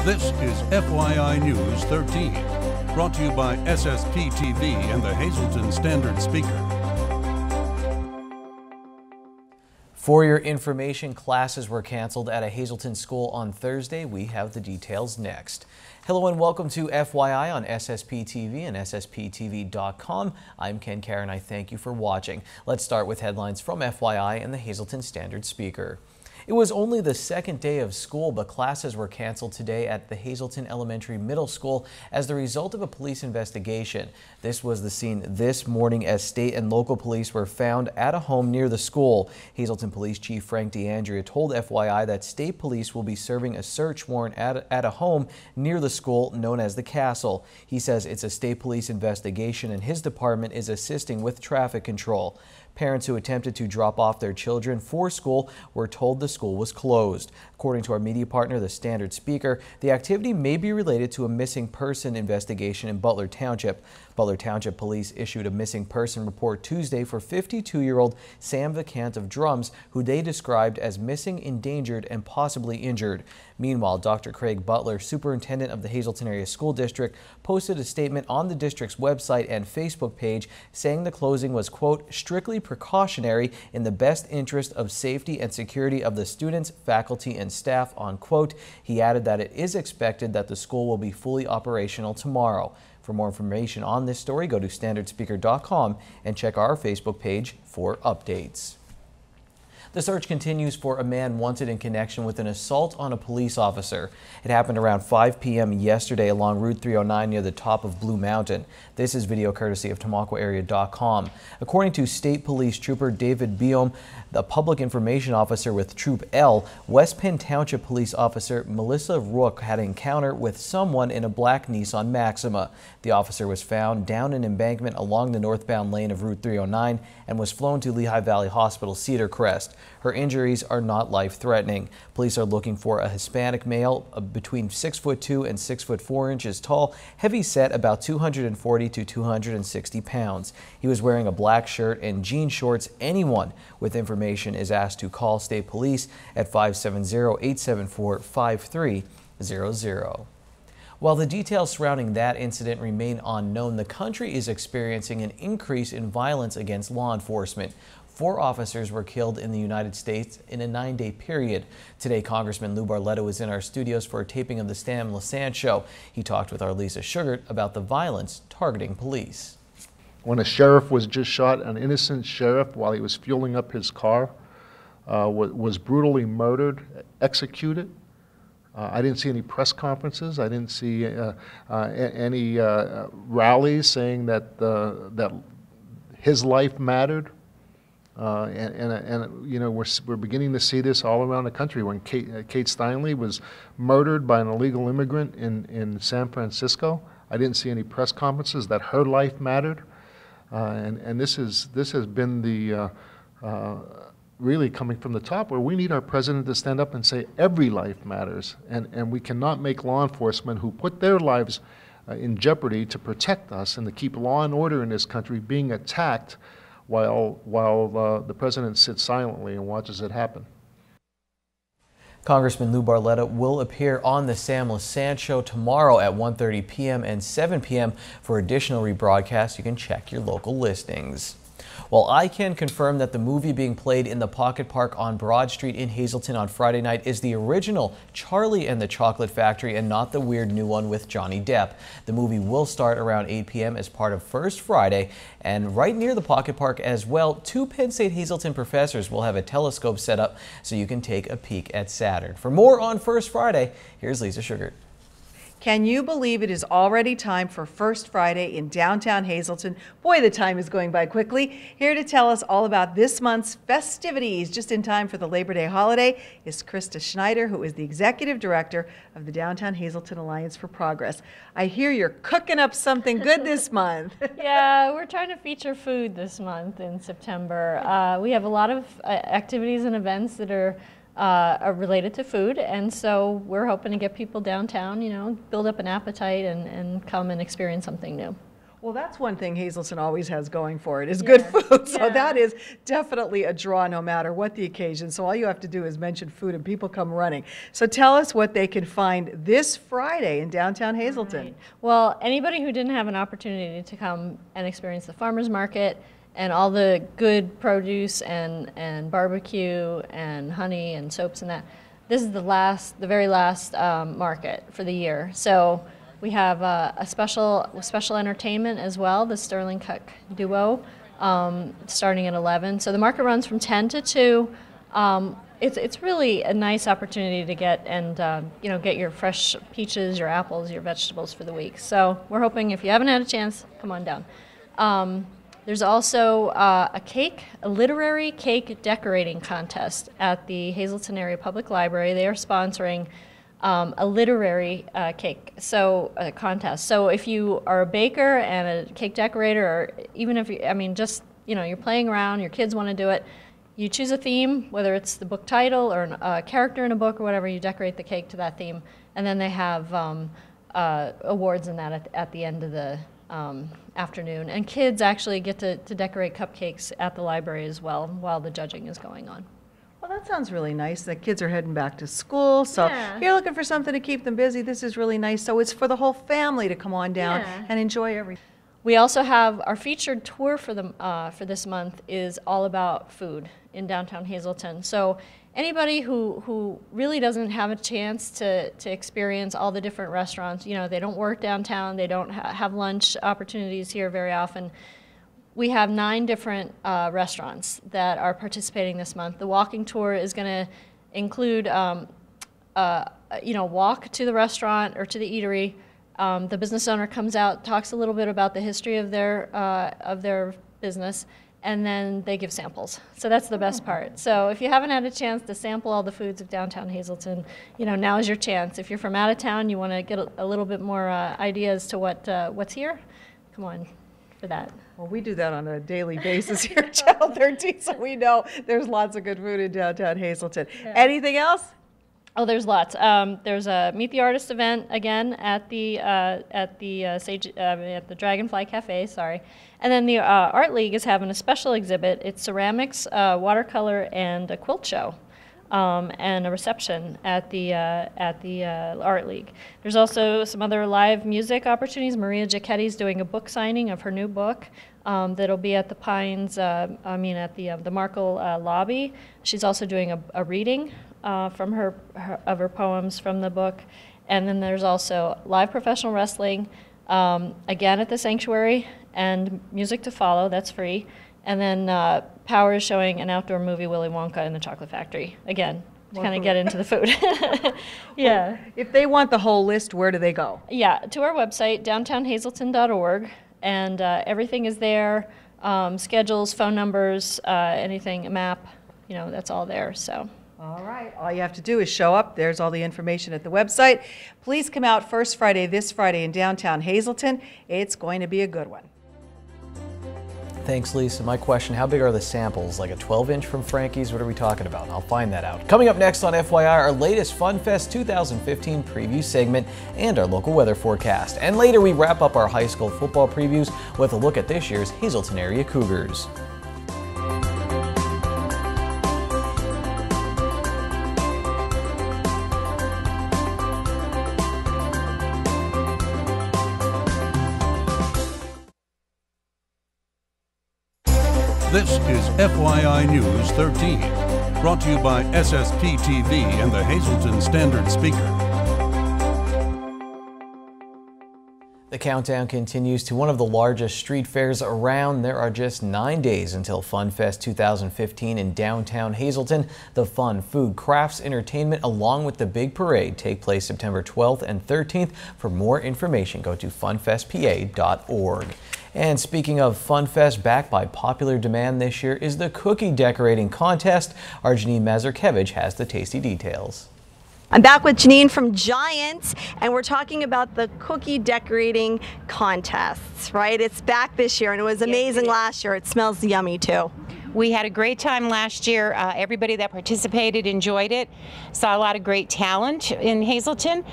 This is FYI News 13, brought to you by SSPTV and the Hazleton Standard Speaker. For your information, classes were canceled at a Hazleton school on Thursday. We have the details next. Hello and welcome to FYI on SSPTV and SSPTV.com. I'm Ken Karen. I thank you for watching. Let's start with headlines from FYI and the Hazleton Standard Speaker. It was only the second day of school, but classes were canceled today at the Hazleton Elementary Middle School as the result of a police investigation. This was the scene this morning as state and local police were found at a home near the school. Hazleton Police Chief Frank DeAndrea told FYI that state police will be serving a search warrant at a home near the school known as the Castle. He says it's a state police investigation and his department is assisting with traffic control. Parents who attempted to drop off their children for school were told the school was closed. According to our media partner, the Standard Speaker, the activity may be related to a missing person investigation in Butler Township. Butler Township Police issued a missing person report Tuesday for 52-year-old Sam Vacant of Drums, who they described as missing, endangered, and possibly injured. Meanwhile, Dr. Craig Butler, superintendent of the Hazleton Area School District, posted a statement on the district's website and Facebook page saying the closing was, quote, strictly precautionary in the best interest of safety and security of the students, faculty, and staff, unquote. He added that it is expected that the school will be fully operational tomorrow. For more information on this story, go to standardspeaker.com and check our Facebook page for updates. The search continues for a man wanted in connection with an assault on a police officer. It happened around 5 p.m. yesterday along Route 309 near the top of Blue Mountain. This is video courtesy of TamaquaArea.com. According to State Police Trooper David Biom, the public information officer with Troop L, West Penn Township Police Officer Melissa Rook had an encounter with someone in a black Nissan Maxima. The officer was found down an embankment along the northbound lane of Route 309 and was flown to Lehigh Valley Hospital Cedar Crest. Her injuries are not life-threatening. Police are looking for a Hispanic male between 6'2" and 6'4" inches tall, heavy-set, about 240 to 260 pounds. He was wearing a black shirt and jean shorts. Anyone with information is asked to call State Police at 570-874-5300. While the details surrounding that incident remain unknown, the country is experiencing an increase in violence against law enforcement. 4 officers were killed in the United States in a 9-day period. Today, Congressman Lou Barletta was in our studios for a taping of the Stan Lassant Show. He talked with our Lisa Sugart about the violence targeting police. When a sheriff was just shot, an innocent sheriff, while he was fueling up his car, was brutally murdered, executed. I didn't see any press conferences. I didn't see any rallies saying that his life mattered. And you know, we're beginning to see this all around the country. When Kate Steinle was murdered by an illegal immigrant in San Francisco, I didn't see any press conferences that her life mattered. And this has been the really coming from the top, where we need our president to stand up and say every life matters, and we cannot make law enforcement who put their lives in jeopardy to protect us and to keep law and order in this country being attacked while the president sits silently and watches it happen. Congressman Lou Barletta will appear on the Sam Lassant Show tomorrow at 1:30 p.m. and 7 p.m. For additional rebroadcasts, you can check your local listings. Well, I can confirm that the movie being played in the Pocket Park on Broad Street in Hazleton on Friday night is the original Charlie and the Chocolate Factory and not the weird new one with Johnny Depp. The movie will start around 8 p.m. as part of First Friday, and right near the Pocket Park as well, 2 Penn State Hazleton professors will have a telescope set up so you can take a peek at Saturn. For more on First Friday, here's Lisa Sugart. Can you believe it is already time for First Friday in downtown Hazleton? Boy, the time is going by quickly. Here to tell us all about this month's festivities, just in time for the Labor Day holiday, is Krista Schneider, who is the Executive Director of the Downtown Hazleton Alliance for Progress. I hear you're cooking up something good this month. Yeah, we're trying to feature food this month in September. We have a lot of activities and events that are related to food, and so we're hoping to get people downtown, you know, build up an appetite and come and experience something new. Well, that's one thing Hazleton always has going for it, is good food. So that is definitely a draw no matter what the occasion. So all you have to do is mention food and people come running. So tell us what they can find this Friday in downtown Hazleton. Right. Well, anybody who didn't have an opportunity to come and experience the farmers market and all the good produce and barbecue and honey and soaps and that, this is the very last market for the year. So we have a special entertainment as well, the Sterling Cook Duo, starting at 11. So the market runs from 10 to 2. It's really a nice opportunity to get get your fresh peaches, your apples, your vegetables for the week. So we're hoping if you haven't had a chance, come on down. There's also a literary cake decorating contest at the Hazleton Area Public Library. They are sponsoring a literary cake contest. So if you are a baker and a cake decorator, or even if you're playing around, your kids want to do it, you choose a theme, whether it's the book title or a character in a book or whatever, you decorate the cake to that theme, and then they have awards in that at the end of the afternoon. And kids actually get to decorate cupcakes at the library as well while the judging is going on. Well, that sounds really nice. The kids are heading back to school, so if you're looking for something to keep them busy, this is really nice. So it's for the whole family to come on down and enjoy everything. We also have our featured tour for this month is all about food in downtown Hazleton. So anybody who really doesn't have a chance to experience all the different restaurants, they don't work downtown, they don't have lunch opportunities here very often. We have 9 different restaurants that are participating this month. The walking tour is going to include, walk to the restaurant or to the eatery. The business owner comes out, talks a little bit about the history of their business, and then they give samples. So that's the best part. So if you haven't had a chance to sample all the foods of downtown Hazleton, now is your chance. If you're from out of town, you want to get a little bit more ideas to what's here, come on for that. Well, we do that on a daily basis here at Channel 13, so we know there's lots of good food in downtown Hazleton. Anything else? Oh, there's lots. There's a Meet the Artist event again at the Dragonfly Cafe. Sorry, and then the Art League is having a special exhibit. It's ceramics, watercolor, and a quilt show, and a reception at the Art League. There's also some other live music opportunities. Maria Giacchetti's doing a book signing of her new book. That'll be at the Pines. At the Markle lobby. She's also doing a reading from her poems from the book, and then there's also live professional wrestling again at the Sanctuary, and music to follow. That's free, and then Power is showing an outdoor movie, Willy Wonka and the Chocolate Factory. Again, to kind of get into the food. Yeah. Well, if they want the whole list, where do they go? Yeah, to our website, downtownhazelton.org. And everything is there, schedules, phone numbers, anything, a map, that's all there. So. All right, all you have to do is show up. There's all the information at the website. Please come out this Friday in downtown Hazleton. It's going to be a good one. Thanks, Lisa. My question, how big are the samples? Like a 12-inch from Frankie's? What are we talking about? I'll find that out. Coming up next on FYI, our latest FunFest 2015 preview segment and our local weather forecast. And later we wrap up our high school football previews with a look at this year's Hazleton area Cougars. This is FYI News 13, brought to you by SSPTV and the Hazleton Standard Speaker. The countdown continues to one of the largest street fairs around. There are just 9 days until FunFest 2015 in downtown Hazleton. The fun, food, crafts, entertainment, along with the big parade take place September 12th and 13th. For more information, go to funfestpa.org. And speaking of FunFest, back by popular demand this year is the cookie decorating contest. Our Janine Mazurkevich has the tasty details. I'm back with Janine from Giants, and we're talking about the cookie decorating contests, right? It's back this year, and it was amazing last year. It smells yummy, too. We had a great time last year. Everybody that participated enjoyed it. Saw a lot of great talent in Hazleton.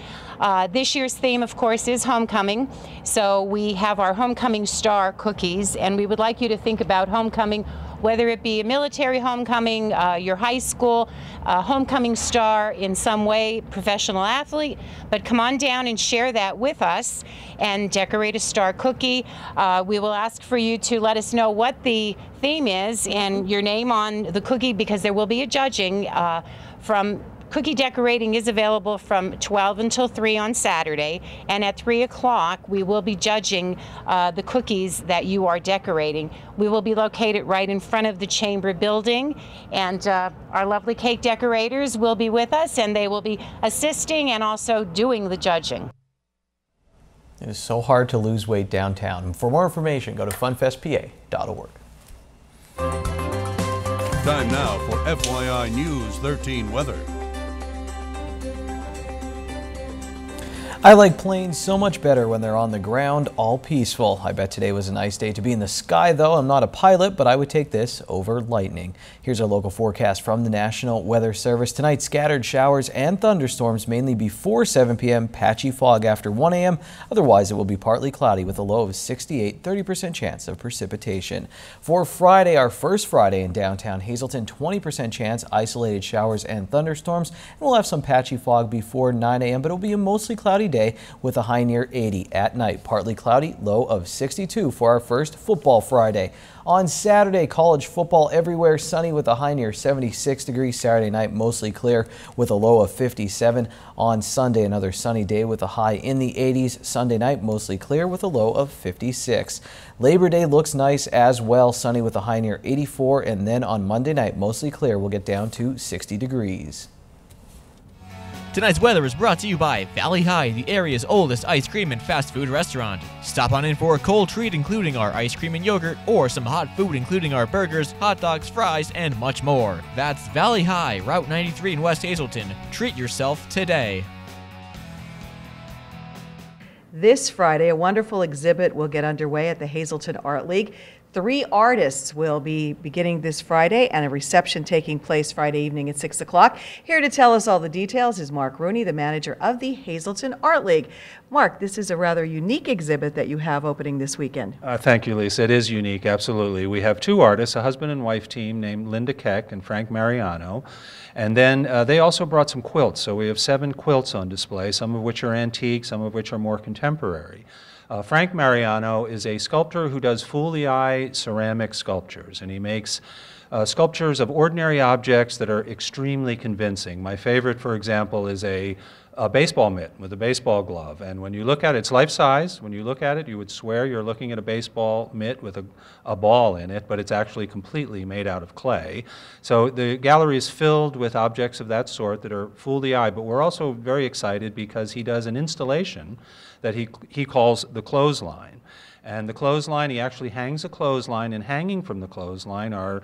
This year's theme, of course, is homecoming. So we have our homecoming star cookies, and we would like you to think about homecoming, whether it be a military homecoming, your high school, homecoming star in some way, professional athlete, but come on down and share that with us and decorate a star cookie. We will ask for you to let us know what the theme is and your name on the cookie, because there will be a judging from Cookie decorating is available from 12 until 3 on Saturday, and at 3 o'clock we will be judging the cookies that you are decorating. We will be located right in front of the Chamber building, and our lovely cake decorators will be with us, and they will be assisting and also doing the judging. It is so hard to lose weight downtown. For more information, go to funfestpa.org. Time now for FYI News 13 weather. I like planes so much better when they're on the ground, all peaceful. I bet today was a nice day to be in the sky, though. I'm not a pilot, but I would take this over lightning. Here's our local forecast from the National Weather Service. Tonight, scattered showers and thunderstorms, mainly before 7 p.m., patchy fog after 1 a.m. Otherwise, it will be partly cloudy with a low of 68, 30% chance of precipitation. For Friday, our first Friday in downtown Hazleton, 20% chance, isolated showers and thunderstorms. And we'll have some patchy fog before 9 a.m., but it will be a mostly cloudy day with a high near 80 at night. Partly cloudy, low of 62 for our first football Friday. On Saturday, college football everywhere, sunny with a high near 76 degrees. Saturday night, mostly clear with a low of 57. On Sunday, another sunny day with a high in the 80s. Sunday night, mostly clear with a low of 56. Labor Day looks nice as well, sunny with a high near 84. And then on Monday night, mostly clear, we'll get down to 60 degrees. Tonight's weather is brought to you by Valley High, the area's oldest ice cream and fast food restaurant. Stop on in for a cold treat including our ice cream and yogurt, or some hot food including our burgers, hot dogs, fries, and much more. That's Valley High, Route 93 in West Hazleton. Treat yourself today. This Friday, a wonderful exhibit will get underway at the Hazleton Art League. 3 artists will be beginning this Friday, and a reception taking place Friday evening at 6 o'clock. Here to tell us all the details is Mark Rooney, the manager of the Hazleton Art League. Mark, this is a rather unique exhibit that you have opening this weekend. Thank you, Lisa. It is unique, absolutely. We have 2 artists, a husband and wife team named Linda Keck and Frank Mariano. And then they also brought some quilts. So we have 7 quilts on display, some of which are antique, some of which are more contemporary. Frank Mariano is a sculptor who does fool-the-eye ceramic sculptures, and he makes sculptures of ordinary objects that are extremely convincing. My favorite, for example, is a baseball mitt with a baseball glove, and when you look at it, it's life-size. When you look at it, you would swear you're looking at a baseball mitt with a ball in it, but it's actually completely made out of clay. So the gallery is filled with objects of that sort that are fool the eye, but we're also very excited because he does an installation that he calls the clothesline. And the clothesline, he actually hangs a clothesline, and hanging from the clothesline are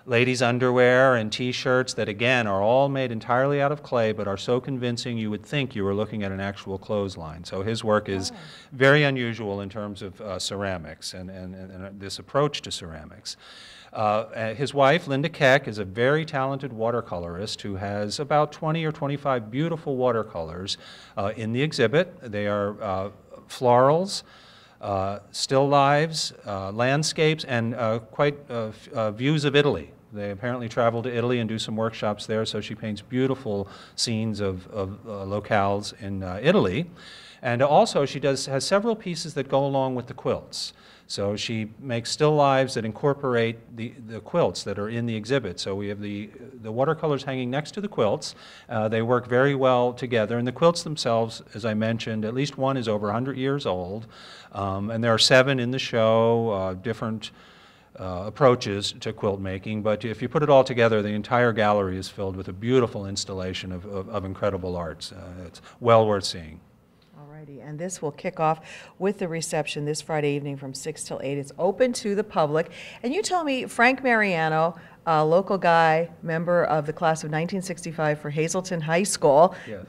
ladies' underwear and t-shirts that, again, are all made entirely out of clay, but are so convincing you would think you were looking at an actual clothesline. So his work is very unusual in terms of ceramics and this approach to ceramics. His wife, Linda Keck, is a very talented watercolorist who has about 20 or 25 beautiful watercolors in the exhibit. They are florals, still lives, landscapes, and quite views of Italy. They apparently travel to Italy and do some workshops there, so she paints beautiful scenes of locales in Italy. And also she has several pieces that go along with the quilts. So she makes still lives that incorporate the quilts that are in the exhibit. So we have the watercolors hanging next to the quilts. They work very well together. And the quilts themselves, as I mentioned, at least one is over 100 years old. And there are 7 in the show, different approaches to quilt making. But if you put it all together, the entire gallery is filled with a beautiful installation of incredible arts. It's well worth seeing. And this will kick off with the reception this Friday evening from 6 till 8. It's open to the public. And you told me Frank Mariano, a local guy, member of the class of 1965 for Hazleton High School. Yes.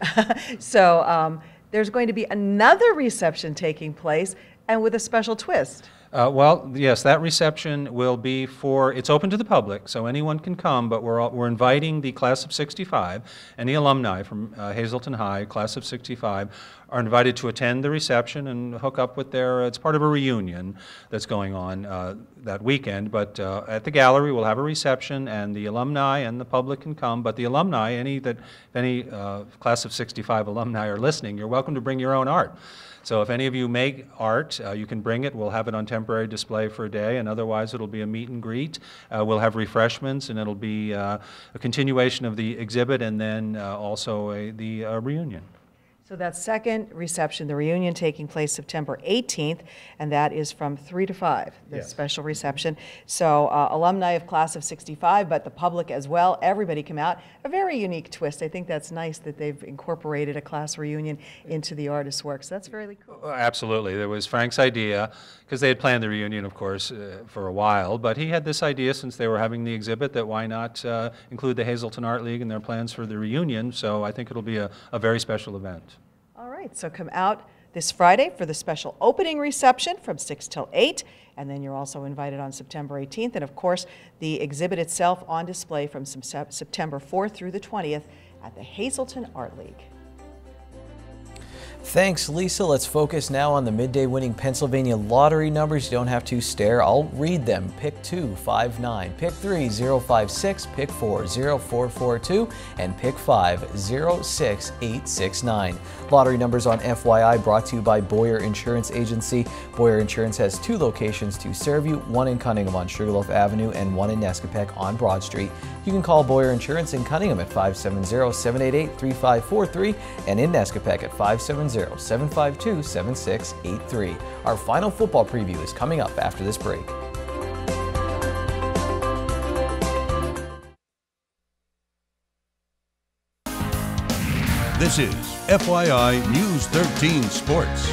So there's going to be another reception taking place, and with a special twist. Well, yes, that reception will be it's open to the public, so anyone can come, but we're inviting the class of 65. Any alumni from Hazleton High, class of 65, are invited to attend the reception and hook up with it's part of a reunion that's going on that weekend. But at the gallery, we'll have a reception, and the alumni and the public can come. But the alumni, if any class of 65 alumni are listening, you're welcome to bring your own art. So if any of you make art, you can bring it. We'll have it on temporary display for a day, and otherwise it'll be a meet and greet. We'll have refreshments, and it'll be a continuation of the exhibit, and then also the reunion. So that second reception, the reunion, taking place September 18th, and that is from 3 to 5, the special reception. So alumni of class of 65, but the public as well, everybody come out. A very unique twist. I think that's nice that they've incorporated a class reunion into the artist's work. So that's really cool. Absolutely. It was Frank's idea, because they had planned the reunion, of course, for a while, but he had this idea since they were having the exhibit that why not include the Hazleton Art League in their plans for the reunion. So I think it'll be a very special event. All right, so come out this Friday for the special opening reception from 6 till 8, and then you're also invited on September 18th. And of course, the exhibit itself on display from September 4th through the 20th at the Hazleton Art League. Thanks, Lisa. Let's focus now on the midday winning Pennsylvania lottery numbers. You don't have to stare. I'll read them. Pick 2, 5, 9. Pick 3, 0, 5, 6. Pick 4, 0, 4, 4, 2. And pick 5, 0, 6, 8, 6, 9. Lottery numbers on FYI brought to you by Boyer Insurance Agency. Boyer Insurance has 2 locations to serve you, one in Cunningham on Sugarloaf Avenue and one in Nescopec on Broad Street. You can call Boyer Insurance in Cunningham at 570-788-3543 and in Nescopec at 570-752-7683. Our final football preview is coming up after this break. This is FYI News 13 Sports.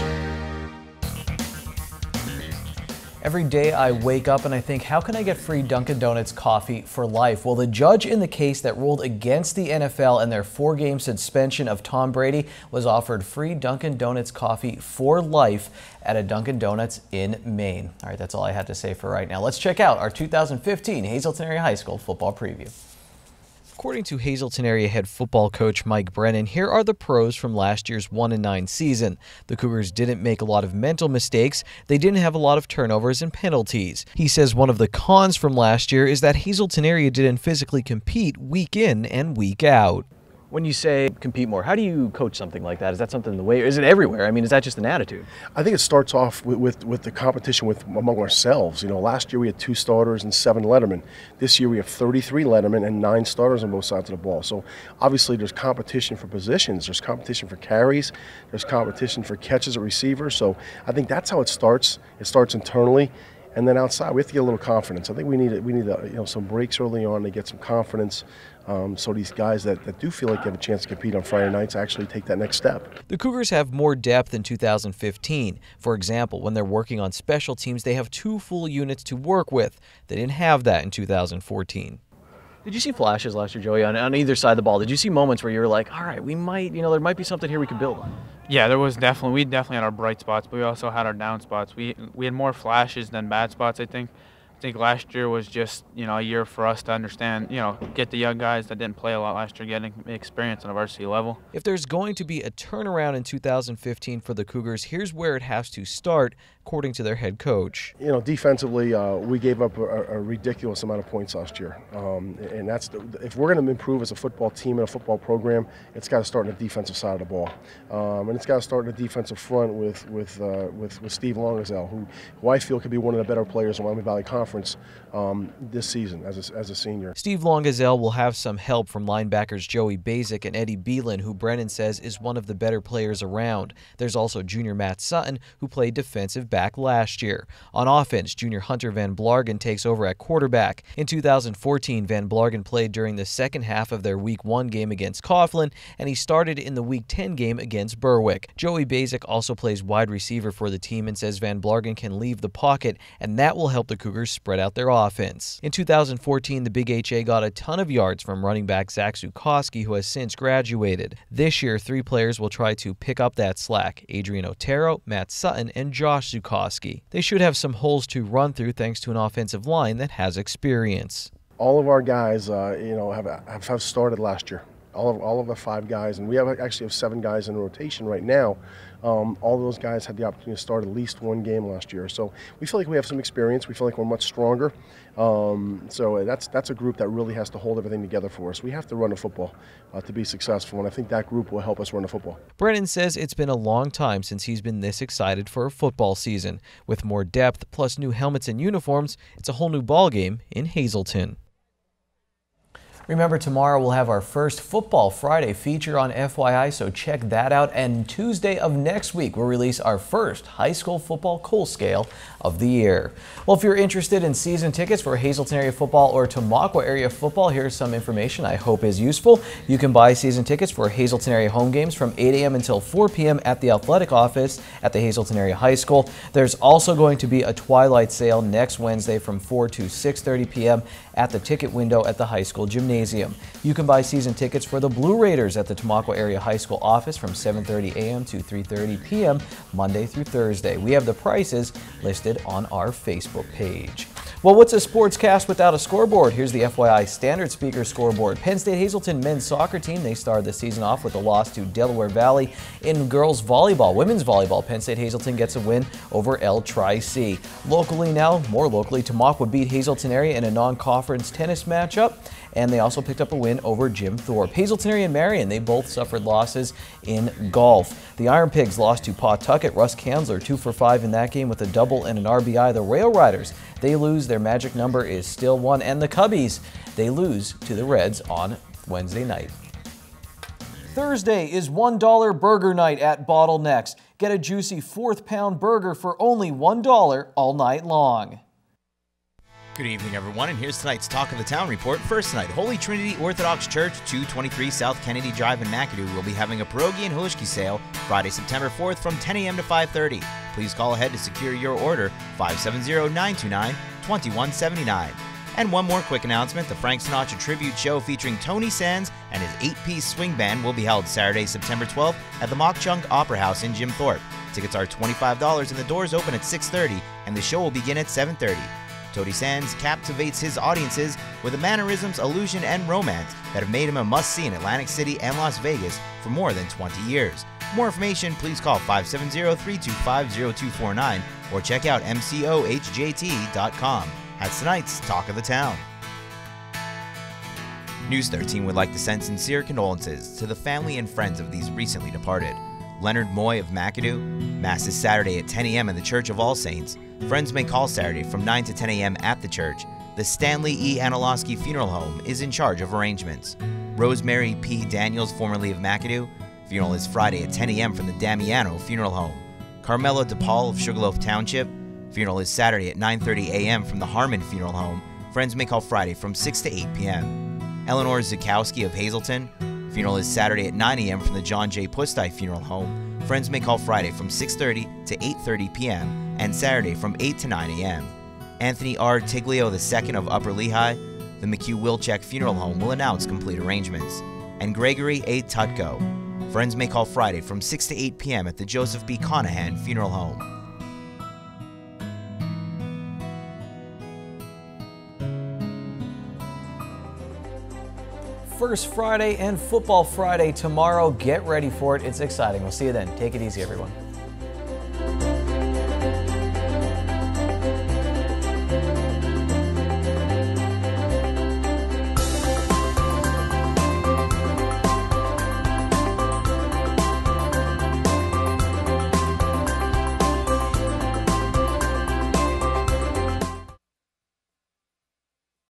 Every day I wake up and I think, how can I get free Dunkin' Donuts coffee for life? Well, the judge in the case that ruled against the NFL and their 4-game suspension of Tom Brady was offered free Dunkin' Donuts coffee for life at a Dunkin' Donuts in Maine. All right, that's all I had to say for right now. Let's check out our 2015 Hazleton Area High School football preview. According to Hazleton area head football coach Mike Brennan, here are the pros from last year's 1-9 season. The Cougars didn't make a lot of mental mistakes. They didn't have a lot of turnovers and penalties. He says one of the cons from last year is that Hazleton area didn't physically compete week in and week out. When you say compete more, how do you coach something like that? Is that something the way, or is it everywhere? I mean, is that just an attitude? I think it starts off with the competition among ourselves. You know, last year we had 2 starters and 7 lettermen. This year we have 33 lettermen and 9 starters on both sides of the ball. So obviously there's competition for positions. There's competition for carries. There's competition for catches at receivers. So I think that's how it starts. It starts internally. And then outside, we have to get a little confidence. I think we need some breaks early on to get some confidence, so these guys that do feel like they have a chance to compete on Friday nights actually take that next step. The Cougars have more depth in 2015. For example, when they're working on special teams, they have 2 full units to work with. They didn't have that in 2014. Did you see flashes last year, Joey, on either side of the ball? Did you see moments where you were like, all right, we might, there might be something here we could build on? Yeah, we definitely had our bright spots, but we also had our down spots. We had more flashes than bad spots, I think. I think last year was just, a year for us to understand, get the young guys that didn't play a lot last year getting experience on a varsity level. If there's going to be a turnaround in 2015 for the Cougars, here's where it has to start, according to their head coach. Defensively, we gave up a ridiculous amount of points last year, and that's if we're going to improve as a football team and a football program, it's got to start on the defensive side of the ball, and it's got to start in the defensive front with Steve Longazel, who I feel could be one of the better players in Wyoming Valley Conference this season as a senior. Steve Longazel will have some help from linebackers Joey Basic and Eddie Beelan, who Brennan says is one of the better players around. There's also junior Matt Sutton, who played defensive back last year. On offense, junior Hunter Van Blargen takes over at quarterback. In 2014, Van Blargen played during the second half of their Week 1 game against Coughlin, and he started in the Week 10 game against Berwick. Joey Basic also plays wide receiver for the team and says Van Blargen can leave the pocket, and that will help the Cougars spread out their offense. In 2014, the Big HA got a ton of yards from running back Zach Zukoski, who has since graduated. This year, 3 players will try to pick up that slack: Adrian Otero, Matt Sutton, and Josh Zukoski. They should have some holes to run through thanks to an offensive line that has experience. All of our guys, have started last year. All of the 5 guys, and we actually have 7 guys in rotation right now. All of those guys had the opportunity to start at least 1 game last year. So we feel like we have some experience. We feel like we're much stronger. So that's a group that really has to hold everything together for us. We have to run the football to be successful, and I think that group will help us run the football. Brennan says it's been a long time since he's been this excited for a football season. With more depth plus new helmets and uniforms, it's a whole new ballgame in Hazleton. Remember, tomorrow we'll have our first Football Friday feature on FYI, so check that out. And Tuesday of next week, we'll release our first high school football Kohl Scale of the year. Well, if you're interested in season tickets for Hazleton area football or Tamaqua area football, here's some information I hope is useful. You can buy season tickets for Hazleton area home games from 8 a.m. until 4 p.m. at the athletic office at the Hazleton area high school. There's also going to be a twilight sale next Wednesday from 4 to 6:30 p.m. at the ticket window at the high school gymnasium. You can buy season tickets for the Blue Raiders at the Tamaqua area high school office from 7:30 a.m. to 3:30 p.m. Monday through Thursday. We have the prices listed on our Facebook page. Well, what's a sportscast without a scoreboard? Here's the FYI standard speaker scoreboard. Penn State Hazleton men's soccer team, they started the season off with a loss to Delaware Valley. In girls volleyball, women's volleyball, Penn State Hazleton gets a win over El Tri-C. Locally now, more locally, Tamaqua beat Hazleton area in a non-conference tennis matchup, and they also picked up a win over Jim Thorpe. Hazleton area and Marion, they both suffered losses in golf. The Iron Pigs lost to Pawtucket. Russ Kanzler 2 for 5 in that game with a double and an RBI. The Rail Riders, they lose. Their magic number is still 1. And the Cubbies, they lose to the Reds on Wednesday night. Thursday is $1 burger night at Bottlenecks. Get a juicy 4th pound burger for only $1 all night long. Good evening, everyone, and here's tonight's Talk of the Town report. First tonight, Holy Trinity Orthodox Church, 223 South Kennedy Drive in McAdoo will be having a pierogi and holoshki sale Friday, September 4th from 10 a.m. to 5:30. Please call ahead to secure your order, 570-929-2179. And one more quick announcement, the Frank Sinatra Tribute Show featuring Tony Sands and his 8-piece swing band will be held Saturday, September 12th at the Mock Chunk Opera House in Jim Thorpe. Tickets are $25 and the doors open at 6:30, and the show will begin at 7:30. Tony Sands captivates his audiences with the mannerisms, illusion, and romance that have made him a must-see in Atlantic City and Las Vegas for more than 20 years. For more information, please call 570-325-0249 or check out mcohjt.com. That's tonight's Talk of the Town. News 13 would like to send sincere condolences to the family and friends of these recently departed. Leonard Moy of McAdoo. Mass is Saturday at 10 a.m. in the Church of All Saints. Friends may call Saturday from 9 to 10 a.m. at the church. The Stanley E. Anilowski Funeral Home is in charge of arrangements. Rosemary P. Daniels, formerly of McAdoo. Funeral is Friday at 10 a.m. from the Damiano Funeral Home. Carmela DePaul of Sugarloaf Township. Funeral is Saturday at 9:30 a.m. from the Harmon Funeral Home. Friends may call Friday from 6 to 8 p.m. Eleanor Zukowski of Hazleton. Funeral is Saturday at 9 a.m. from the John J. Pustai Funeral Home. Friends may call Friday from 6:30 to 8:30 p.m. and Saturday from 8 to 9 a.m. Anthony R. Tiglio II of Upper Lehigh. The McHugh-Wilczek Funeral Home will announce complete arrangements. And Gregory A. Tutko. Friends may call Friday from 6 to 8 p.m. at the Joseph B. Conahan Funeral Home. First Friday and Football Friday tomorrow. Get ready for it. It's exciting. We'll see you then. Take it easy, everyone.